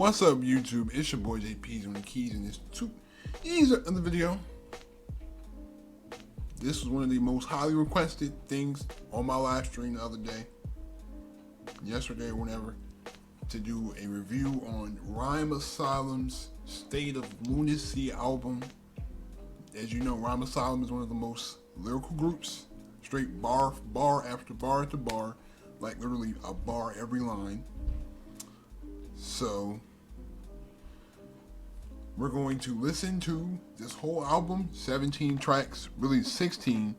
What's up, YouTube? It's your boy JP's on the keys, and this is another video. This was one of the most highly requested things on my live stream the other day, yesterday or whenever, to do a review on Rhyme Asylum's State of Lunacy album. As you know, Rhyme Asylum is one of the most lyrical groups, straight bar after bar after bar, like literally a bar every line. So we're going to listen to this whole album, 17 tracks, really 16,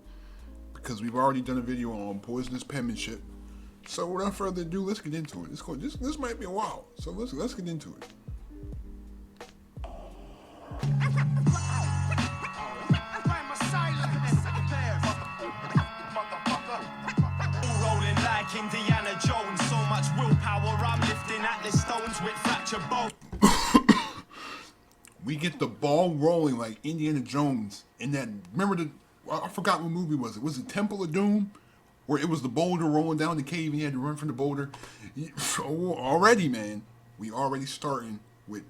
because we've already done a video on Poisonous Penmanship. So without further ado, let's get into it. This might be a while, so let's get into it. Indiana Jones, so much willpower, I'm lifting Atlas stones with fractured bones. We get the ball rolling like Indiana Jones in that. Remember I forgot what movie was it. Was it Temple of Doom, where it was the boulder rolling down the cave and he had to run from the boulder? Already, man, we already starting with.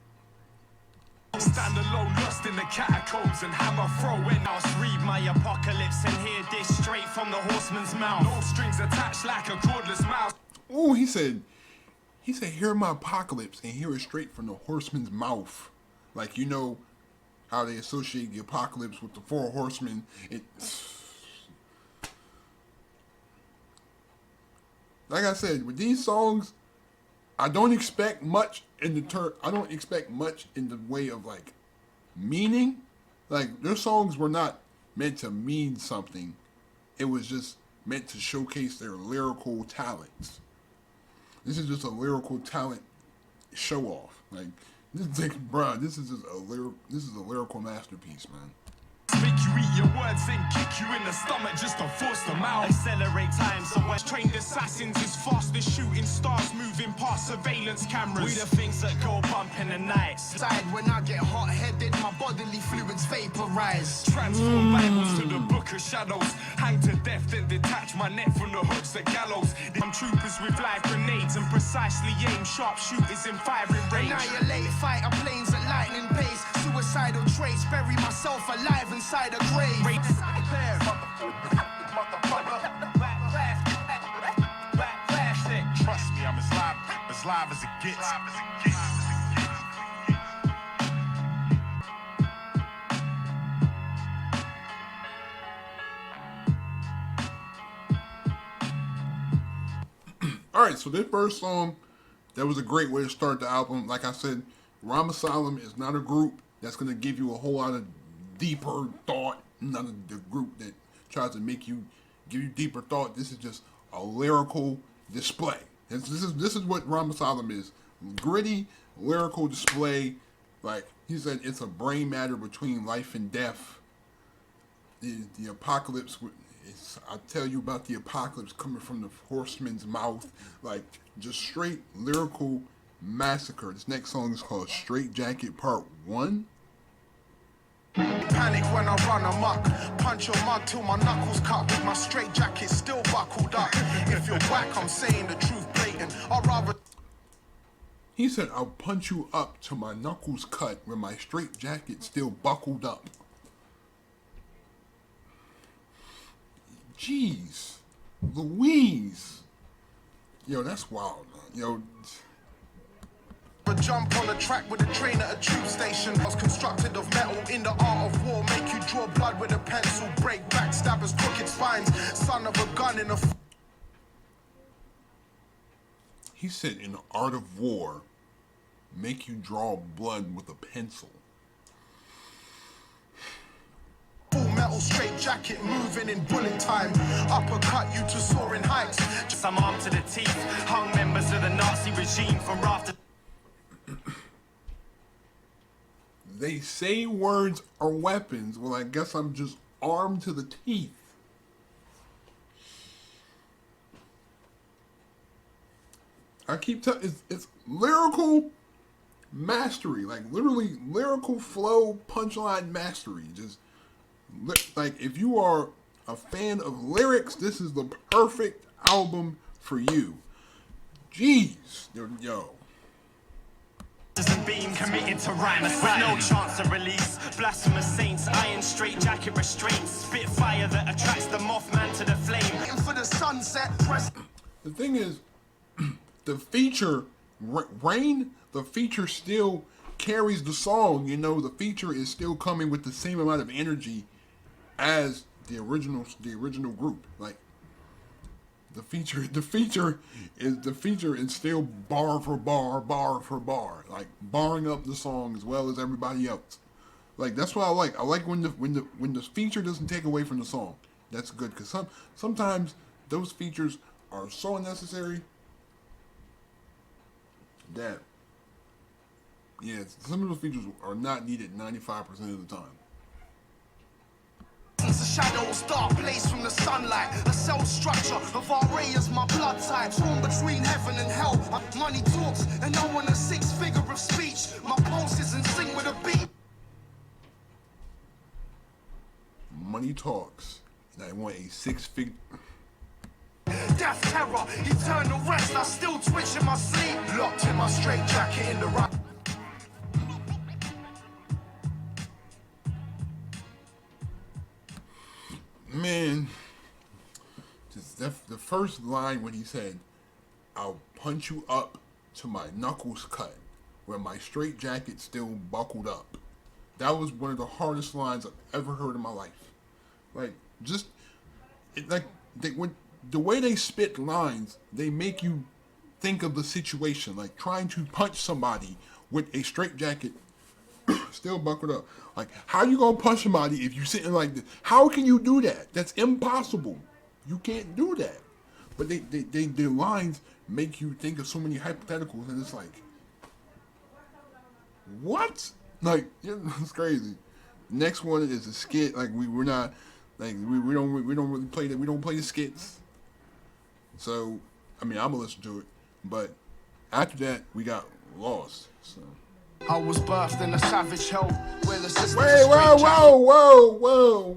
Stand alone, lost in the catacombs and hammer throwing. I'll read my apocalypse and hear this straight from the horseman's mouth. No strings attached like a cordless mouse. Oh, he said, hear my apocalypse and hear it straight from the horseman's mouth. Like, you know how they associate the apocalypse with the four horsemen. Like I said, with these songs, I don't expect much in the way of like meaning. Like, their songs were not meant to mean something. It was just meant to showcase their lyrical talents. This is just a lyrical talent show off. Like, this is like, bruh, this is a lyrical masterpiece, man. Make you eat your words and kick you in the stomach just to force them out. Accelerate time, so we're trained assassins as fast as shooting stars moving past surveillance cameras. We the things that go bump in the night. Side when I get hot-headed, my bodily fluids vaporize. Transform Bibles to the book of shadows. Hang to death, then detach my neck from the hooks at gallows. I'm troopers with live grenades and precisely aim sharpshooters in firing range. Annihilate fighter planes at lightning pace. Suicidal trace, bury myself alive inside a grave. Trust me, I'm as live as it gets. Alright, so this first song, that was a great way to start the album. Like I said, Rhyme Asylum is not a group that's going to give you a whole lot of deeper thought. Not the group that tries to give you deeper thought. This is just a lyrical display. This is what Rhyme Asylum is. Gritty, lyrical display. Like he said, it's a brain matter between life and death. The apocalypse, I'll tell you about the apocalypse coming from the horseman's mouth. Like, just straight lyrical massacre. This next song is called Straight Jacket Part 1. Panic when I run amok. Punch your mug till my knuckles cut. With my straight jacket still buckled up. If you're whack, I'm saying the truth blatant. I'd rather. He said, I'll punch you up till my knuckles cut with my straight jacket still buckled up. Jeez. Louise. Yo, that's wild, man. Yo. Jump on a track with a train at a tube station. I was constructed of metal in the art of war. Make you draw blood with a pencil. Break backstabbers, crooked spines. Son of a gun in a. He said, in the art of war, make you draw blood with a pencil. Full metal straight jacket moving in bullet time. Uppercut you to soaring heights. Some arm to the teeth. Hung members of the Nazi regime from rafters. They say words are weapons. Well, I guess I'm just armed to the teeth. I keep telling it's lyrical mastery, like literally lyrical flow, punchline mastery. Just like, if you are a fan of lyrics, this is the perfect album for you. Jeez, yo. beam, committed to rhyme asylum. With no chance of release, blasphemous saints, iron straight jacket restraints, spit fire that attracts the mothman to the flame. Waiting for the sunset. The thing is, the feature, Reain, the feature still carries the song. You know, the feature is still coming with the same amount of energy as the original group. Like the feature is still bar for bar, like barring up the song as well as everybody else. Like that's what I like. I like when the feature doesn't take away from the song. That's good because sometimes those features are so unnecessary that some of those features are not needed 95% of the time. A shadow's dark place from the sunlight. A cell structure of our ray is my blood type. Torn between heaven and hell. Money talks and no one a six figure of speech. My pulse is in sync with a beat. Money talks, and I want a 6-figure. Death terror, eternal rest. I still twitch in my sleep. Locked in my straight jacket in the right. Man, just the first line when he said, "I'll punch you up to my knuckles cut, where my straight jacket still buckled up." That was one of the hardest lines I've ever heard in my life. Like, when the way they spit lines, they make you think of the situation, like trying to punch somebody with a straight jacket still buckled up. Like, how you gonna punch somebody if you sitting like this? How can you do that? That's impossible. You can't do that. But their lines make you think of so many hypotheticals, and it's like, what? Like, it's crazy. Next one is a skit. Like we don't really play that. We don't play the skits. So, I mean, I'm gonna listen to it. But after that, we got Lost. So. I was birthed in a savage hell where the system.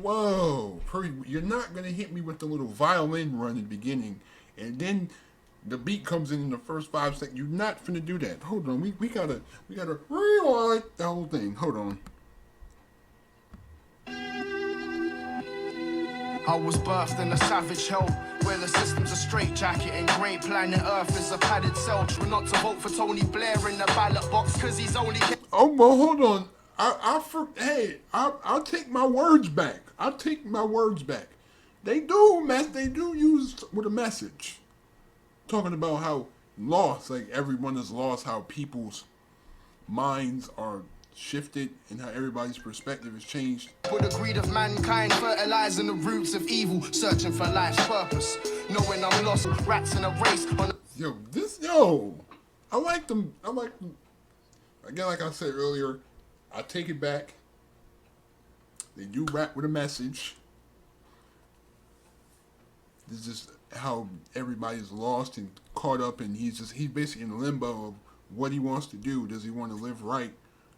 Whoa. You're not gonna hit me with the little violin run in the beginning, and then the beat comes in the first 5 seconds. You're not finna do that. Hold on, we gotta rewind the whole thing. Hold on. I was birthed in a savage hell where the system's a straight jacket and great planet Earth is a padded cell. Try not to vote for Tony Blair in the ballot box because he's only. Oh, well, hold on. I'll take my words back. They do use with a message, talking about how lost, like everyone is lost, how people's minds are shifted and how everybody's perspective has changed. Put the greed of mankind fertilizing the roots of evil, searching for life's purpose, knowing I'm lost, rats in a race on I like them. Again, like I said earlier, I take it back. They do rap with a message. This is just how everybody's lost and caught up, and he's basically in limbo of what he wants to do. Does he want to live right,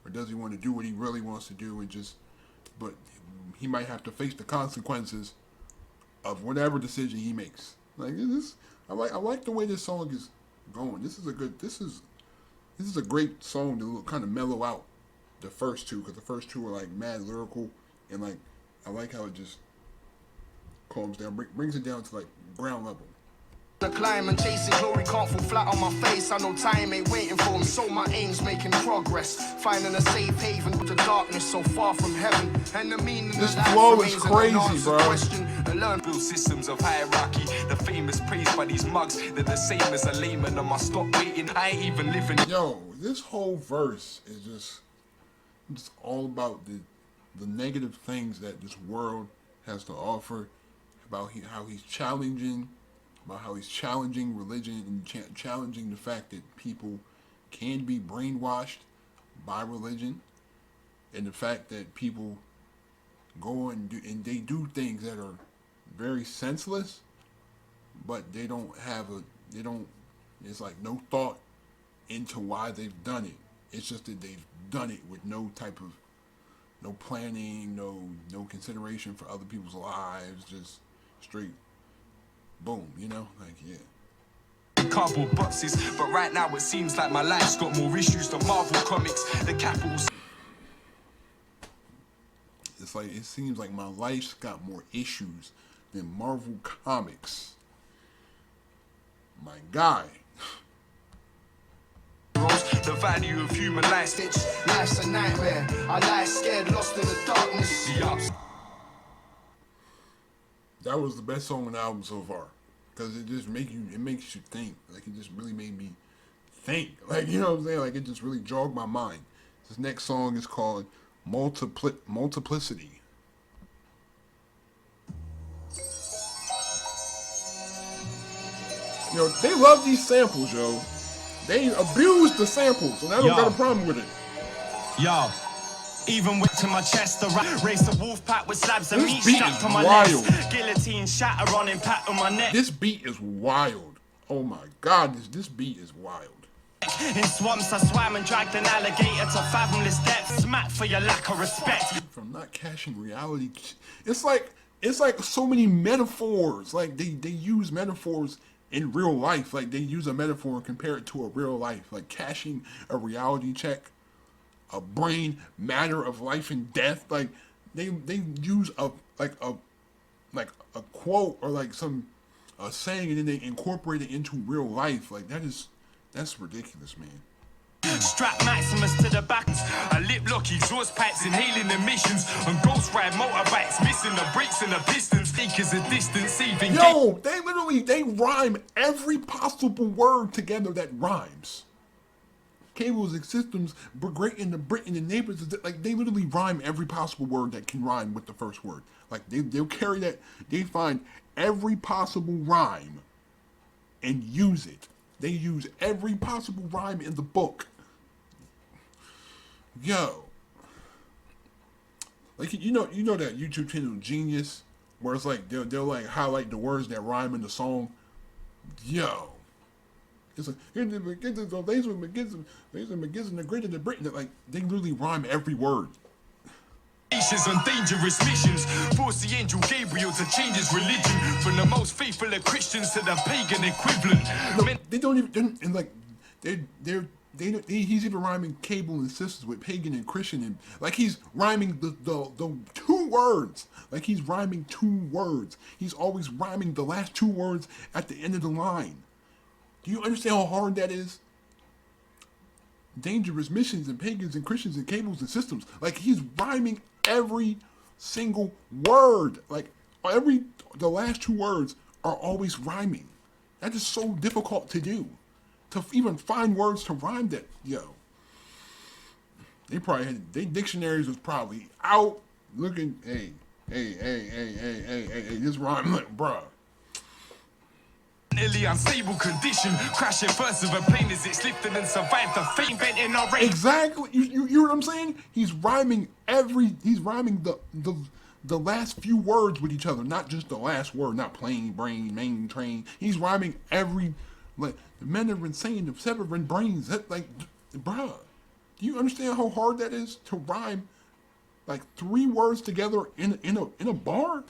or does he want to do what he really wants to do? But he might have to face the consequences of whatever decision he makes. Like this, I like the way this song is going. This is a great song to kind of mellow out the first two, because the first two are like mad lyrical, and like I like how it just calms down, brings it down to like ground level. The climb and chasing glory can't fall flat on my face. I know time ain't waiting for me, so my aim's making progress. Finding a safe haven with the darkness so far from heaven. And the meaning this of life flow is remains crazy, bro. Question. Learn build systems of hierarchy. The famous praised by these mugs. They're the same as a layman. Am I stop waiting? I ain't even living. Yo, this whole verse is just all about the negative things that this world has to offer, about how he's challenging religion and challenging the fact that people can be brainwashed by religion, and the fact that people go and they do things that are very senseless, but it's like no thought into why they've done it. It's just that they've done it with no planning, no consideration for other people's lives, just straight boom, like, yeah. in cardboard boxes. But right now it seems like my life's got more issues than Marvel comics. The capitals. It's like, it seems like my life's got more issues than Marvel Comics. My guy. The value of human life. Life's a nightmare. I lie scared, lost in the darkness. That was the best song on the album so far. Because it just makes you think. Like, it just really made me think. Like, you know what I'm saying? Like, it just really jogged my mind. This next song is called Multiplicity. Yo, they love these samples, yo. They abuse the samples, and I don't got a problem with it. Yo. Even went to my chest, the race the wolf pack with slabs of meat stuck to my wild. legs. Guillotine shatter on impact on my neck. This beat is wild. Oh my god, this beat is wild. In swamps I swam and dragged an alligator to fathomless depths. Smack for your lack of respect. From not cashing reality, it's like so many metaphors. Like they use metaphors in real life. Like they use a metaphor and compare it to a real life. Like cashing a reality check. A brain matter of life and death. Like they use a quote or like some saying, and then they incorporate it into real life. Like that's ridiculous, man. Strap Maximus to the back. A lip lock, exhaust pipes, inhaling emissions. And ghost ride motorbikes, missing the brakes and the pistons. Thinkers a distance, saving. Yo, they rhyme every possible word together that rhymes. Cables and systems, great in the Britain and neighbors, like they literally rhyme every possible word that can rhyme with the first word. Like they'll carry that, they find every possible rhyme and use it. They use every possible rhyme in the book. Yo. Like you know that YouTube channel Genius, where it's like they'll like highlight the words that rhyme in the song. Yo. It's like, these are the greater than Britain. Like, they literally rhyme every word. On dangerous missions, force the angel Gabriel to change his religion from the most faithful of Christians to the pagan equivalent. No, they don't even, and like, he's even rhyming cable and sisters with pagan and Christian, and like he's rhyming the two words. Like he's rhyming two words. He's always rhyming the last two words at the end of the line. Do you understand how hard that is? Dangerous missions and pagans and Christians and cables and systems. Like he's rhyming every single word. Like the last two words are always rhyming. That is so difficult to do. To even find words to rhyme that, yo. They probably had, their dictionaries was probably out looking, hey, this rhyme, like, bruh. Nearly unstable condition, crashing first of a plane as it slipped and then survived the fate bent in our race. Exactly, you hear what I'm saying? He's rhyming the last few words with each other, not just the last word, not plane, brain, main, train. He's rhyming every, like, the men are insane of severing brains. That, like, bruh, do you understand how hard that is to rhyme, like, three words together in a bar?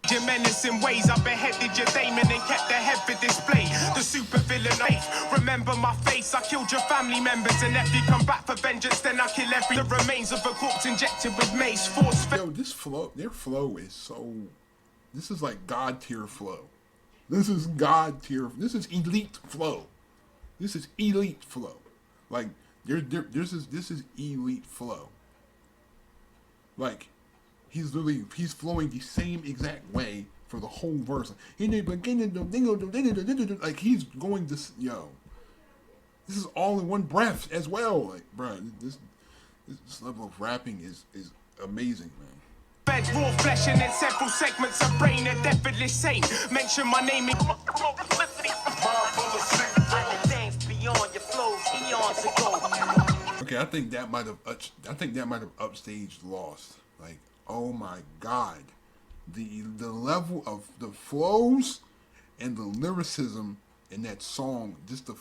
Your menacing ways, I beheaded your daemon and kept the head for display. The super villain faith, remember my face. I killed your family members, and if you come back for vengeance, then I kill every the remains of a corpse injected with mace. Force. Yo, this flow, their flow is so. This is like God tier flow. This is God tier. This is elite flow. This is elite flow. Like this is elite flow. Like. He's flowing the same exact way for the whole verse. Like he's going this, yo. This is all in one breath as well. Like, bro, this level of rapping is amazing, man. Fed raw flesh and then several segments of brain, a devilish saint. Mention my name in Multiplicity. Beyond your flows, eons ago. Okay, I think that might have upstaged Lost. Like. Oh my God, the level of the flows and the lyricism in that song, just the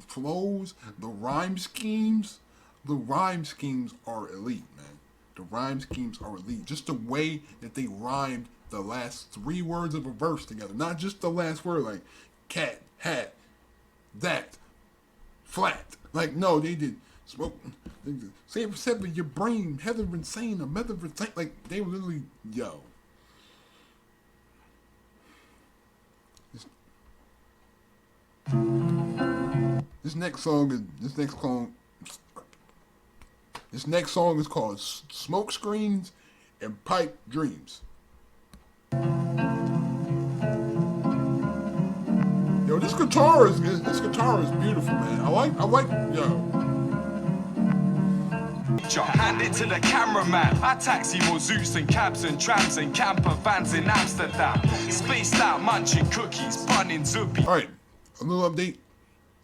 flows, the rhyme schemes are elite, man. The rhyme schemes are elite. Just the way that they rhymed the last three words of a verse together, not just the last word, like cat, hat, that, flat. Like, no, they did smoke. Save with your brain, Heather insane, a mother insane. Like, they were literally, yo. This next song is called Smoke Screens and Pipe Dreams. Yo, this guitar is beautiful, man. I like, yo. Hand it to the cameraman. I taxi more zoots and cabs and trams and camper vans in Amsterdam. Spaced out munching cookies, bunning zuppie. Alright, a little update.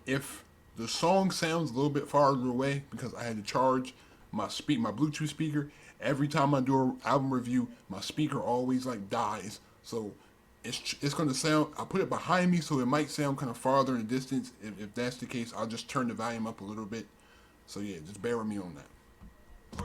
If the song sounds a little bit farther away because I had to charge my Bluetooth speaker, every time I do an album review, my speaker always like dies. So it's gonna sound, I put it behind me so it might sound kind of farther in the distance. If that's the case, I'll just turn the volume up a little bit. So yeah, just bear with me on that.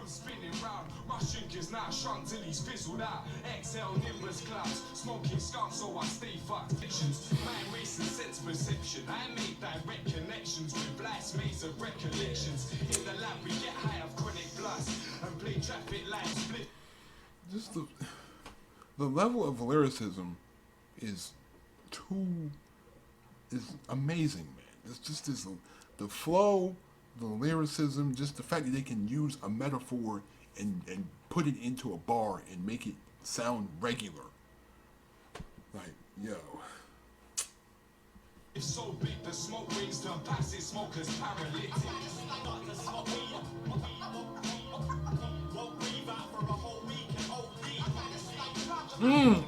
Spinning round, my shrink is now shrunk till he's fizzled out. Exhale nimbus clouds, smoking skunk so I stay fucked. Fictions, mind racing sense perception. I make direct connections with blast maze of recollections. In the lab we get high of chronic blast and play traffic lights split. Just the level of lyricism is amazing, man. It's just the flow, the lyricism, just the fact that they can use a metaphor and put it into a bar and make it sound regular. Like, yo. It's so big the smoke rings turn passive smokers paralytic.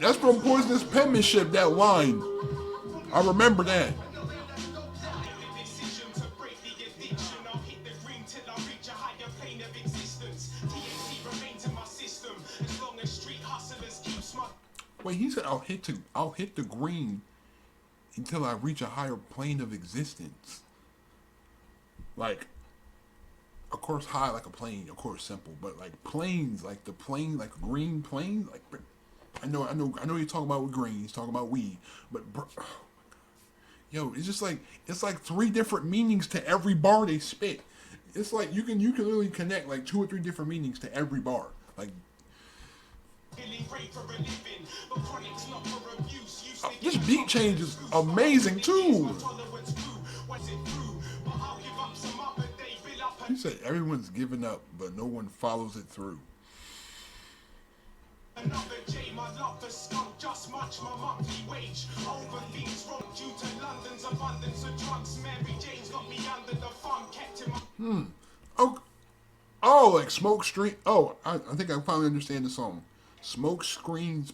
That's from Poisonous Penmanship, that line. I remember that. Wait, he said I'll hit the green until I reach a higher plane of existence. Like, of course, high like a plane, of course, simple, but like planes, like the plane, like a green plane, like I know you're talking about with green, he's talking about weed, but bro, oh my God. Yo, it's like 3 different meanings to every bar they spit. It's like you can literally connect like 2 or 3 different meanings to every bar, like. This beat change is amazing too. He said everyone's giving up, but no one follows it through. Another J, my love for skunk, just much my monthly wage. Over things wrong due to London's abundance of drugs. Mary Jane's got me under the thumb, kept him. Oh, like Smoke Street. Oh, I think I finally understand the song. Smoke screens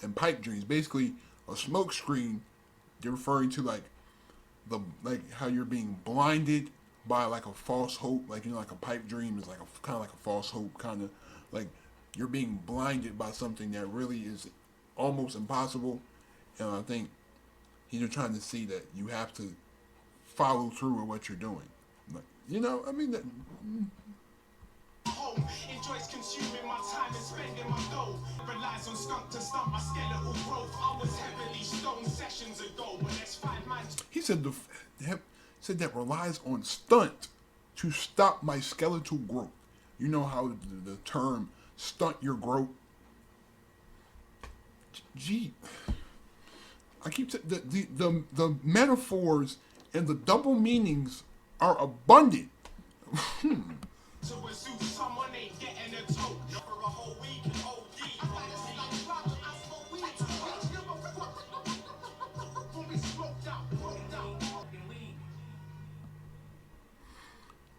and pipe dreams. Basically, a smoke screen, they're referring to like how you're being blinded by like a false hope. Like, you know, like a pipe dream is like kind of like a false hope, kind of like you're being blinded by something that really is almost impossible. And I think he's trying to see that you have to follow through with what you're doing. Like, you know, I mean that. Home enjoys consuming my time and spending my dough. Relies on skunk to stunt my skeletal growth. I was heavily stoned sessions ago, but there's 5 man. He said that relies on stunt to stop my skeletal growth. You know how the term stunt your growth. Gee, I keep the metaphors and the double meanings are abundant. So a suit, someone ain't getting a tote for a whole week and OD.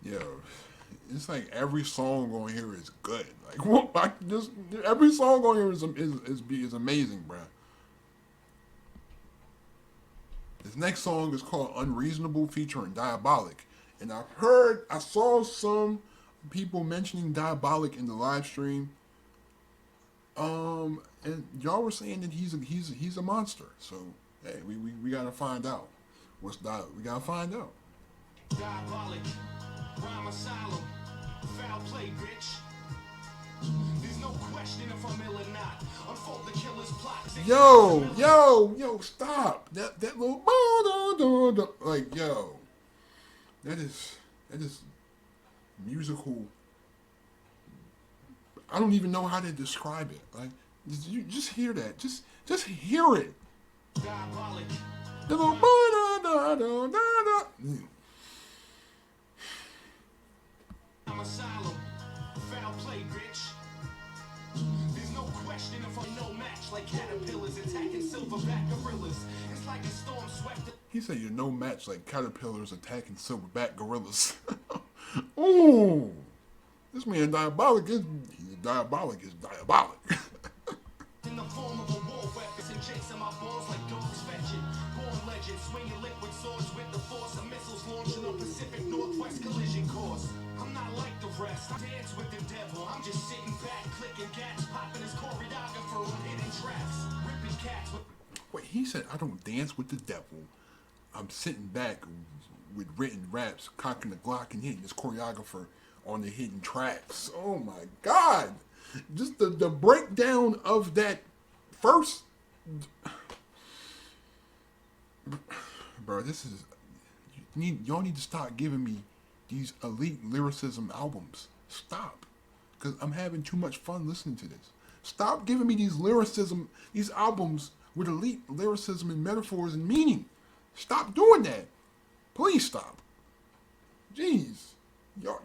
Yo, it's like every song on here is good. Like, what? Every song on here is amazing, bruh. This next song is called Unreasonable featuring Diabolic, and I saw some people mentioning Diabolic in the live stream, and y'all were saying that he's a monster. So hey, we gotta find out we gotta find out. Diabolic, rhyme asylum, foul play, bitch. There's no question if I'm ill or not. Unfold the killer's plot. Yo, stop. That little like, yo. That is musical. I don't even know how to describe it. Like, you just hear that. Just hear it. Diabolic. The little I'm Asylum. Foul play, bitch. There's no question if I'm no match like caterpillars attacking silverback gorillas. It's like a storm swept. He said you're no match like caterpillars attacking silverback gorillas. Ooh. This man Diabolic is diabolic. In the form of a war weapons and chasing my balls like dogs fetching. Born legend, swinging liquid swords with the force of missiles launching a Pacific Northwest collision course. I'm not like the rest. I dance with the devil. I'm just sitting back, clicking gas, popping his choreographer on hidden tracks, ripping cats with. Wait, he said I don't dance with the devil. I'm sitting back with written raps, cocking the Glock and hitting his choreographer on the hidden tracks. Oh my God. Just the breakdown of that first. Bro, this is. Y'all need to start giving me these elite lyricism albums. Stop. Because I'm having too much fun listening to this. Stop giving me these albums with elite lyricism and metaphors and meaning. Stop doing that. Please stop. Jeez. Y'all.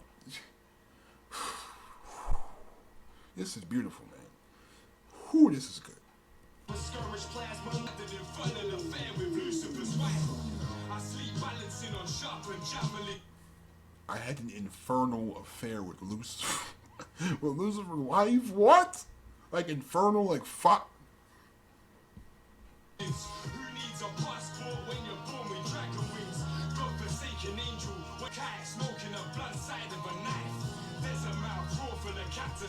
This is beautiful, man. Whew, this is good. Skirmish plasma method in front of the fan with Lucifer's wife. I sleep balancing on sharpened javelin. I had an infernal affair with Lucifer. With Lucifer's wife? What? Like infernal, like fuck. Who needs a passport when you're born with dragon wings? God-forsaken angel, with cat smoking a blunt side of a knife. There's a mouth raw for the cat to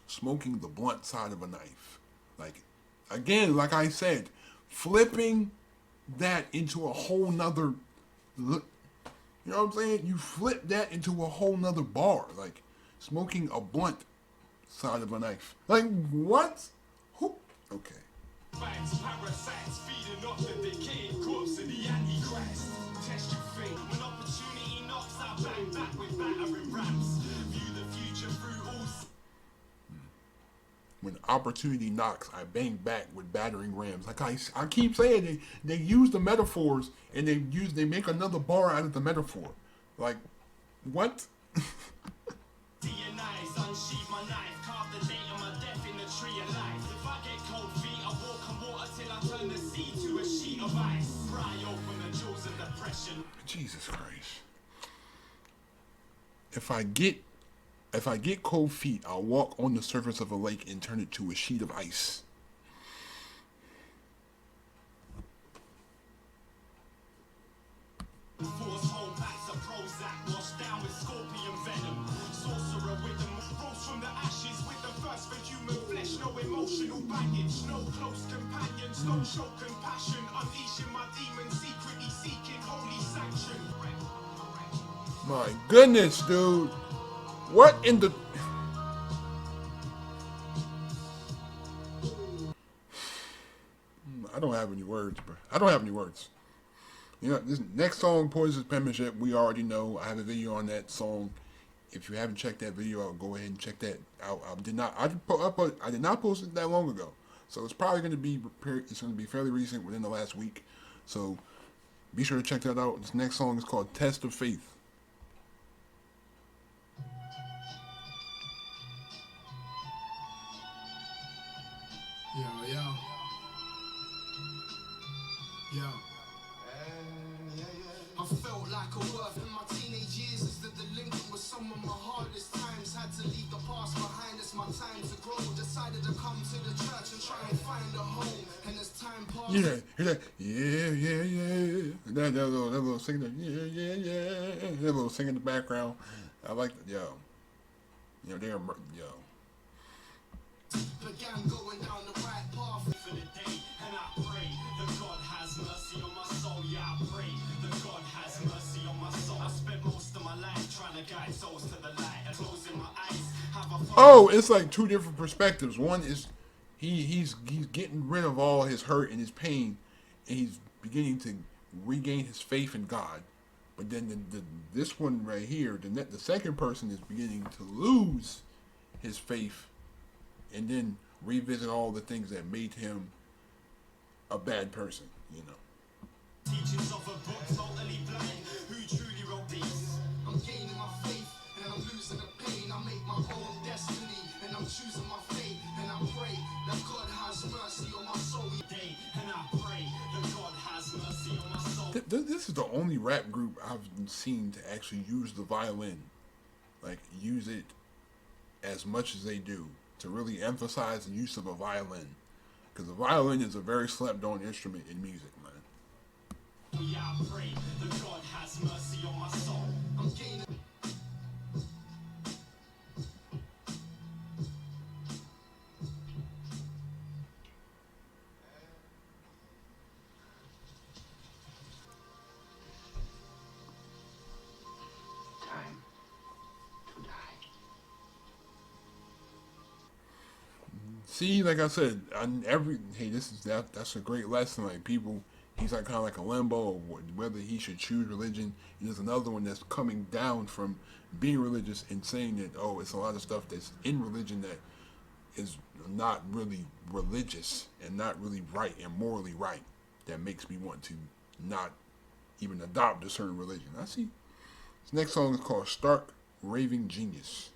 Smoking the blunt side of a knife. Like, again, like I said, flipping that into a whole nother look. You know what I'm saying? You flip that into a whole nother bar. Like, smoking a blunt side of a knife. Like, what? Who? Okay. parasites feeding off the decaying corpse of the Antichrist. Test your fate when opportunity knocks. I bang back with battering rams. View the future through all. When opportunity knocks, I bang back with battering rams. Like I keep saying, they use the metaphors and they make another bar out of the metaphor. Like, what? Unsheath my knife, carve the date of my death in the tree of life. If I get cold feet, I walk on water till I turn the sea to a sheet of ice. Pry open the jaws of depression. Jesus Christ. If I get cold feet, I'll walk on the surface of a lake and turn it to a sheet of ice. Force whole packs of Prozac, washed down with scorpion venom. Sorcerer with them, rose from the ashes with the thirst for human flesh. No emotional baggage, no close companions, no show compassion. Unleashing my demons, secretly seeking holy sanction. My goodness, dude. What in the... I don't have any words, bro. I don't have any words. You know, this next song, Poison's Penmanship, we already know. I have a video on that song. If you haven't checked that video out, go ahead and check that out. I did not post it that long ago. So it's probably going to be fairly recent, within the last week. So be sure to check that out. This next song is called Test of Faith. Yo. I felt like a worth in my teenage years as the delinquent was some of my hardest times. Had to leave the past behind as my time to grow. Decided to come to the church and try and find a home. And as time passed, Hear that? Yeah. That little singing, yeah. That little singing in the background. I like that, yo. began going down the right path. For the day, and I pray that God has mercy on my soul. Yeah, I pray that God has mercy on my soul. I spent most of my life trying to guide souls to the light and closing my eyes. Have a Oh, it's like two different perspectives. One is he's getting rid of all his hurt and his pain, and he's beginning to regain his faith in God. But then this one right here, the second person is beginning to lose his faith, and then revisit all the things that made him a bad person. You know. Teachings of a book totally blind. Who truly wrote these? I'm gaining my faith and I'm losing the pain. I make my own destiny and I'm choosing my fate. And I pray that God has mercy on my soul. Day and I pray that God has mercy on my soul. This is the only rap group I've seen to actually use the violin, like use it as much as they do, to really emphasize the use of a violin, because the violin is a very slept-on instrument in music, man. Yeah, I pray that God has mercy on my soul. I'm gaining. Time to die. See, like I said, that's a great lesson. Like people, he's like kind of like a limbo of whether he should choose religion. And there's another one that's coming down from being religious and saying that, oh, it's a lot of stuff that's in religion that is not really religious and not really right and morally right, that makes me want to not even adopt a certain religion. I see. This next song is called Stark Raving Genius.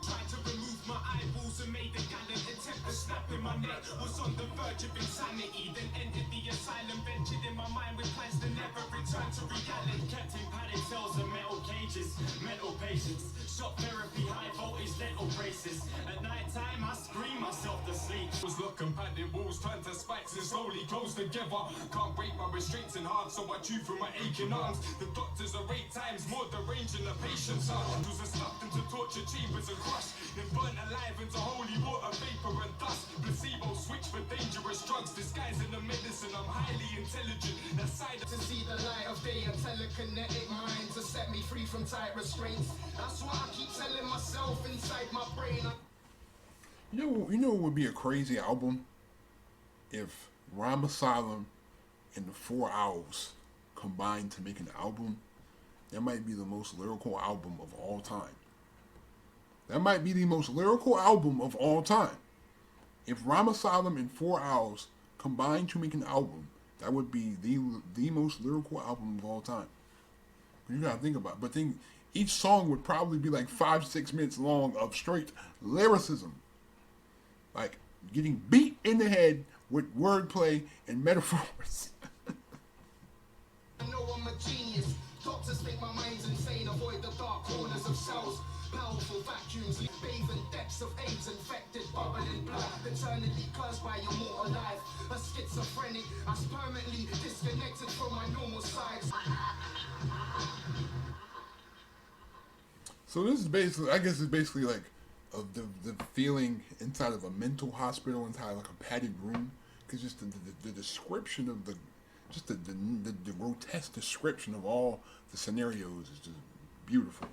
Tried to remove my eyeballs and made a gallant attempt to snap in my neck. Was on the verge of insanity, then entered the asylum, ventured in my mind with plans to never return to reality. Kept in padded cells and metal cages, mental patients, shot therapy, high voltage dental braces. At night time I scream myself to sleep. Was looking padded walls turned to spikes and slowly closed together. Can't break my restraints in hard, so I chew through my aching arms. The doctors are 8 times more deranged than the patients are. Was stuffed into torture chambers and crushed, then burnt alive into holy water, vapor and dust. Placebo switch for dangerous drugs, disguising the medicine. I'm highly intelligent. That side to see the light of day, a telekinetic mind to set me free from tight restraints. That's what I keep telling myself inside my brain. You know what would be a crazy album? If Rhyme Asylum and the 4 Owls combined to make an album. That might be the most lyrical album of all time. That might be the most lyrical album of all time. If Rhyme Asylum and 4 Owls combined to make an album, that would be the most lyrical album of all time. You gotta think about it. But then each song would probably be like 5-6 minutes long of straight lyricism. Like getting beat in the head with wordplay and metaphors. I know I'm a genius. Doctors think my mind's insane. Avoid the dark corners of cells. Powerful vacuums, bathe in depths of AIDS infected, bubbling blood, eternally cursed by your mortal life. A schizophrenic, I permanently disconnected from my normal sides. So this is basically, I guess it's basically like the feeling inside of a mental hospital, inside like a padded room, because just the description of the grotesque description of all the scenarios is just beautiful.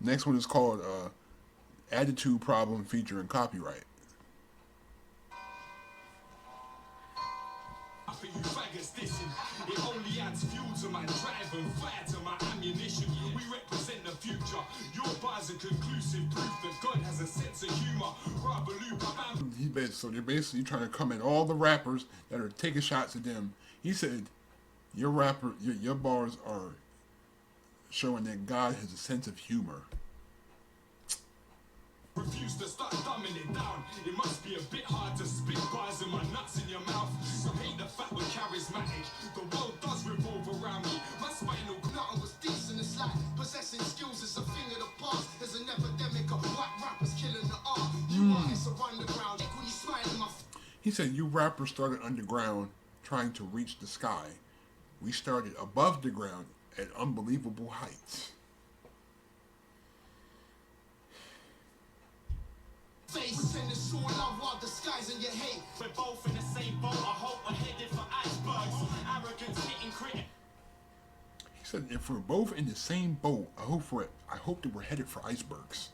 Next one is called Attitude Problem featuring Copywrite. For you faggots dissing, it only adds fuel to my drive and fire to my ammunition. We represent the future. Your bars are conclusive proof that God has a sense of humor. So they're basically trying to come at all the rappers that are taking shots at them. He said, your bars are showing that God has a sense of humor. Refuse to start dumbing it down. It must be a bit hard to spit bars in my nuts in your mouth. So hate the fact we're charismatic. The world does revolve around me. My spinal nothing was decent. It's like possessing skills is a thing of the past. There's an epidemic of white rappers killing the art. You artists are underground. When you smile in my He said, you rappers started underground trying to reach the sky. We started above the ground at unbelievable heights. Pretend it's all love while disguising your hate. We're both in the same boat. I hope we're headed for icebergs. He said, if we're both in the same boat, I hope that we're headed for icebergs.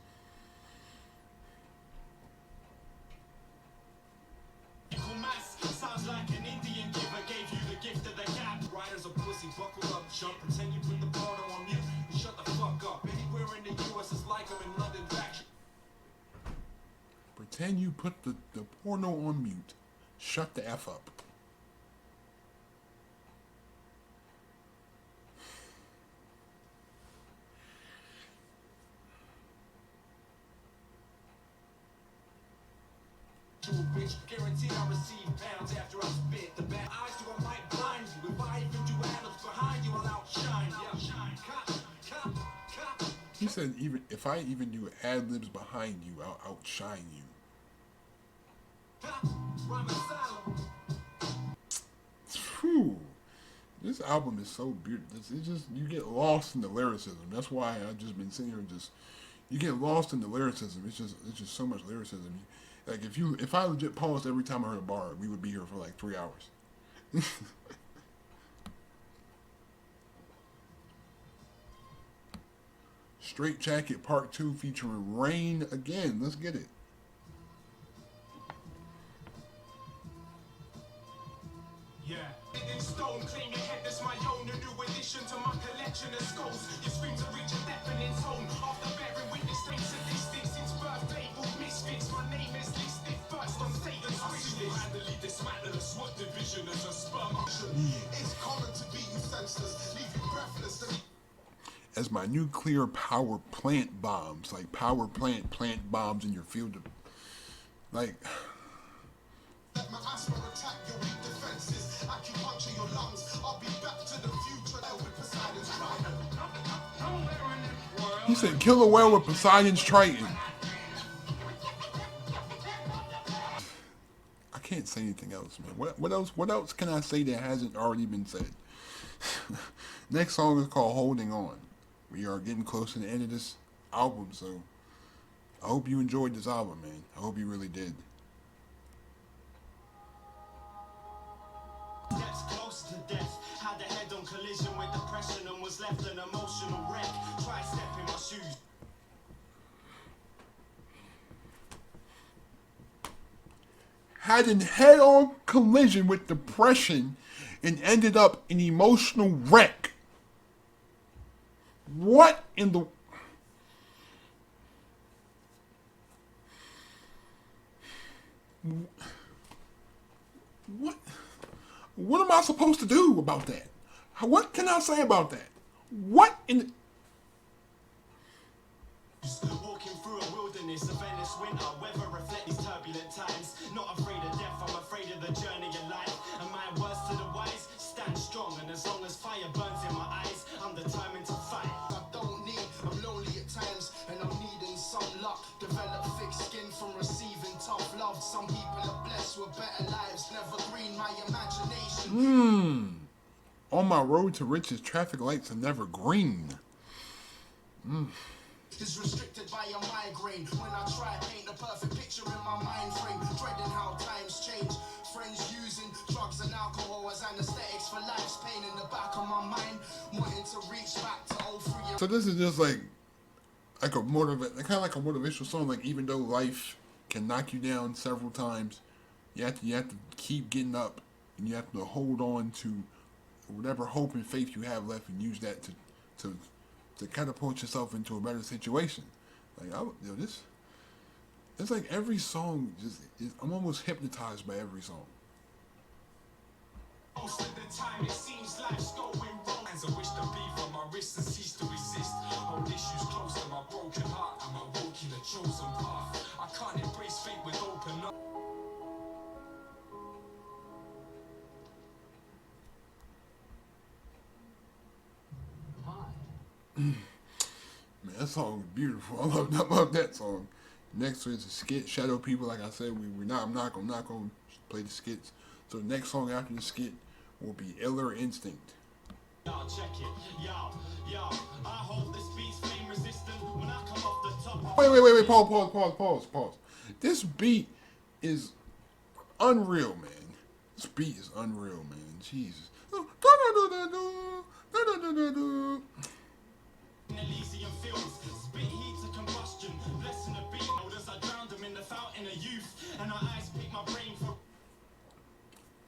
Sounds like an Indian giver gave you the gift of the gap. Riders a pussy, buckle up, jump, pretend you put the porno on mute. You shut the fuck up. Anywhere in the US is like them in London back. Pretend you put the porno on mute. Shut the F up. Which guarantee I receive pounds after I spit. The bad eyes do I might blind you. If I even do Adams behind you, I'll outshine you. Shine, cop. He said, even if I even do ad-libs behind you, I'll outshine you. Rhyme Asylum. Phew. This album is so beautiful. It's just, you get lost in the lyricism. That's why I've just been sitting here and you get lost in the lyricism. It's just so much lyricism. Like if I legit paused every time I heard a bar, we would be here for like 3 hours. Straight Jacket Part 2 featuring Reain again. Let's get it. Yeah. In stone, claim your head as my own. A new addition to my collection of skulls. Your screams are reach a deafening tone. After bearing witness to statistics since birth, labeled misfits. My name is listed first on Satan's wish list. Randomly dismantle a SWAT division as a sperm. It's common to beat you senseless, leave you breathless. As my nuclear power plant bombs, like power plant bombs in your field of, like. Let my asthma attack your weak defenses. Acupuncture your lungs. I'll be back to the future with Poseidon's Triton. He said, kill a whale with Poseidon's Triton. I can't say anything else, man. What else can I say that hasn't already been said? Next song is called Holding On. We are getting close to the end of this album, so I hope you enjoyed this album, man. I hope you really did. Steps close to death. Had a head-on collision with depression and was left an emotional wreck. Try stepping my shoes. Had a head-on collision with depression and ended up an emotional wreck. What in the... What am I supposed to do about that? What can I say about that? What in the... Walking through a wilderness, a Venice winter, weather reflect these turbulent times. Not afraid of death, I'm afraid of the journey of life. And my words to the wise, stand strong. And as long as fire burns in my eyes, I'm determined to fight. I'm lonely at times, and I'm needing some luck. Develop thick skin from receiving tough love. Some people are blessed with better lives. Never green my imagination. On my road to riches, traffic lights are never green. Is restricted by a migraine. When I try to paint a perfect picture in my mind frame, dreading how times change. Friends using drugs and alcohol as anesthetics for life's pain in the back of my mind, wanting to reach back to 03. So this is just like a kind of like a motivational song. Like, even though life can knock you down several times, you have to keep getting up, and you have to hold on to whatever hope and faith you have left, and use that to catapult yourself into a better situation. Like, it's like every song I'm almost hypnotized by every song. Most of the time it seems life's going wrong. As I wish to be from my wrist and cease to resist. Hold issues close to my broken heart. Am I walking a chosen path? I can't embrace fate with open up. Man, that song is beautiful. I love that song. Next is a skit, Shadow People. Like I said, I'm not gonna play the skits. So the next song after the skit will be Iller Instinct. Y'all check it. Yo, I hope this beat's flame resistant when I come off the top. Wait, pause. This beat is unreal, man. This beat is unreal, man. Jesus. Don't Elysium films, spit heat to combustion, blessing the beat as I drowned them in the fountain of youth, and our eyes pick my brain for.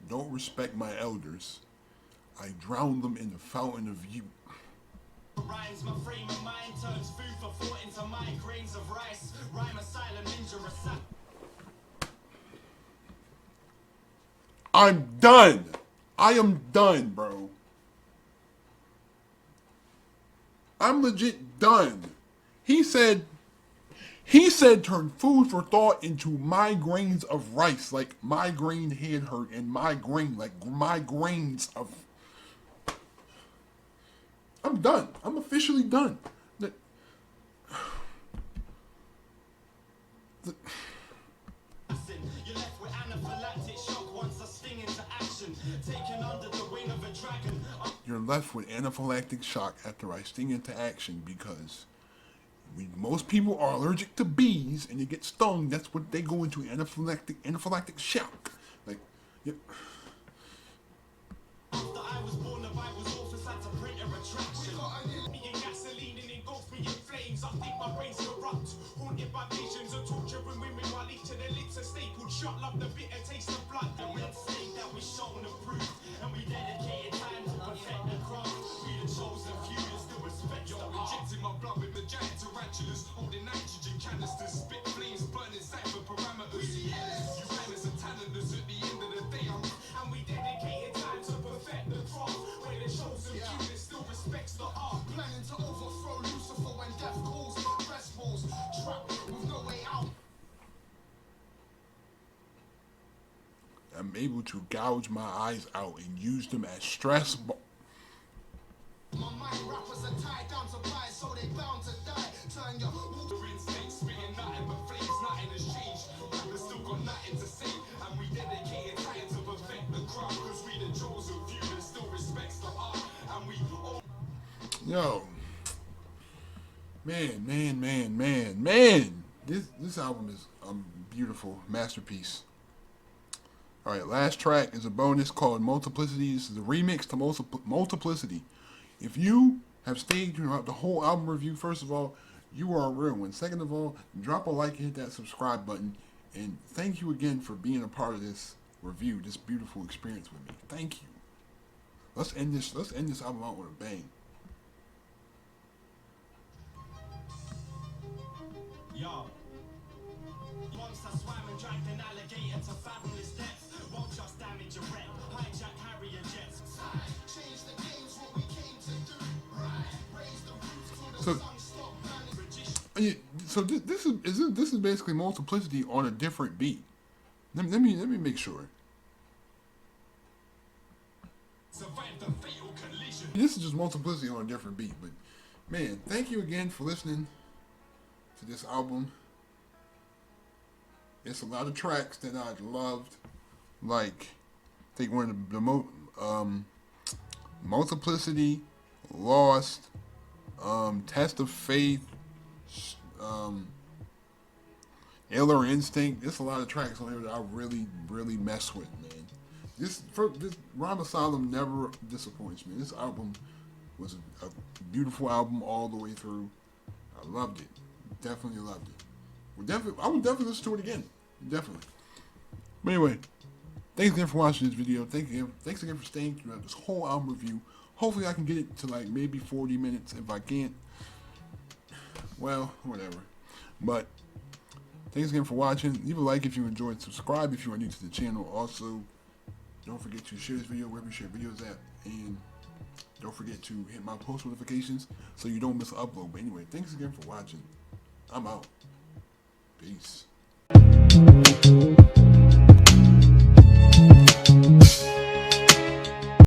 Don't respect my elders. I drown them in the fountain of youth. Rhymes, my frame of mind turns food for thought into migraines of rice. Rhyme asylum, ninja asylum. I'm done. I am done, bro. I'm legit done. He said turn food for thought into migraines of rice, like migraine head hurt and migraine, like migraines of. I'm done. I'm officially done. You're left with anaphylactic shock once I sting into action. Taken under the wing of a dragon. You're left with anaphylactic shock after I sting into action because most people are allergic to bees and they get stung. That's what they go into, anaphylactic shock. Like, yeah. After I was born, the Bible's authors had to print a retraction. Me in gasoline and engulfed me in flames. I think my brain's corrupt. Haunted by visions of torturing women while each of their lips are stapled shut. Love the bitter taste of blood. The red state that we shown and proved. And we dedicated time to perfect the craft. We the chosen few that still respect the art. Injecting my blood with the giant tarantulas, holding nitrogen canisters, spit flames, burning cipher parameters. You rhyme as a talentless at the end of the day. And we dedicated time to perfect the craft. Where the chosen few that still respects the art. Planning to overthrow Lucifer when death calls. Rest balls, trapped with no way out. I'm able to gouge my eyes out and use them as stress balls. My mind rappers are tied down to pies, so they bound to die. Turn your Wolverine snakes, spitting nothing but flames, nothing has changed. Rappers still got nothing to say, and we dedicated time to perfect the craft, cause we the chosen few that still respects the art, and we all. Yo, man. This album is a beautiful masterpiece. All right, last track is a bonus called Multiplicity. This is a remix to Multiplicity. If you have stayed throughout the whole album review, first of all, you are a real one. Second of all, drop a like and hit that subscribe button. And thank you again for being a part of this review, this beautiful experience with me. Thank you. Let's end this album out with a bang. Yo. Monster swam and dragged an alligator to fathomless depths. Won't just damage a wreck. Hijack Harrier jets. change the game's what we came to do. Right, raise the roof till the So- sun stop burning. Yeah, so this is basically Multiplicity on a different beat. Let me make sure. Survive the fatal collision. This is just Multiplicity on a different beat, but man, thank you again for listening to this album. It's a lot of tracks that I loved, like I think one of the Multiplicity, Lost, Test of Faith, Iller Instinct. There's a lot of tracks on here that I really mess with, man. This Rhyme Asylum never disappoints me. This album was a beautiful album all the way through. I loved it. Definitely loved it. I would definitely listen to it again. Definitely. But anyway, thanks again for watching this video. Thanks again for staying throughout this whole album review. Hopefully I can get it to like maybe 40 minutes. If I can't, well, whatever. But thanks again for watching. Leave a like if you enjoyed. Subscribe if you are new to the channel. Also, don't forget to share this video wherever you share videos at. And don't forget to hit my post notifications so you don't miss an upload. But anyway, thanks again for watching. I'm out. Peace.